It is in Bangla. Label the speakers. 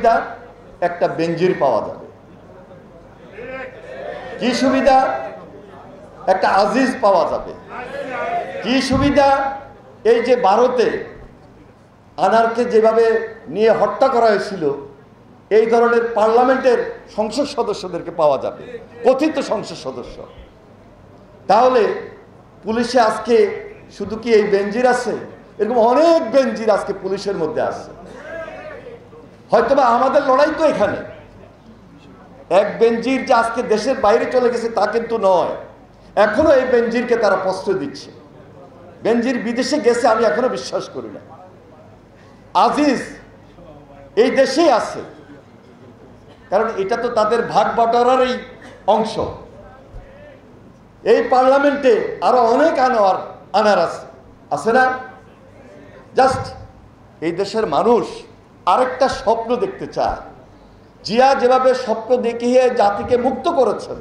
Speaker 1: সুবিধা? একটা বেনজির পাওয়া যাবে। কি সুবিধা? একটা আজিজ পাওয়া যাবে। কি সুবিধা? এই যে ভারতে আনারকে যেভাবে নিয়ে হত্যা করা হয়েছিল, এই ধরনের পার্লামেন্টের সংসদ সদস্যদেরকে পাওয়া যাবে, কথিত সংসদ সদস্য। তাহলে পুলিশে আজকে শুধু কি এই বেনজির আছে? এরকম অনেক বেনজির আজকে পুলিশের মধ্যে আছে। হয়তোবা আমাদের লড়াই তো এখানে, এক বেনজির যে আজকে দেশের বাইরে চলে গেছে তা কিন্তু নয়, এখনো এই বেনজিরকে তারা প্রশ্রয় দিচ্ছে। বেনজির বিদেশে গেছে আমি এখনো বিশ্বাস করি না। আজিজ এই দেশেই আছে, কারণ এটা তো তাদের ভাগ বাটোয়ারারই অংশ। এই পার্লামেন্টে আরো অনেক আনার আছে না? জাস্ট এই দেশের মানুষ আরেকটা স্বপ্ন দেখতে চায়। জিয়া যেভাবে স্বপ্ন দেখিয়ে জাতিকে মুক্ত করেছেন,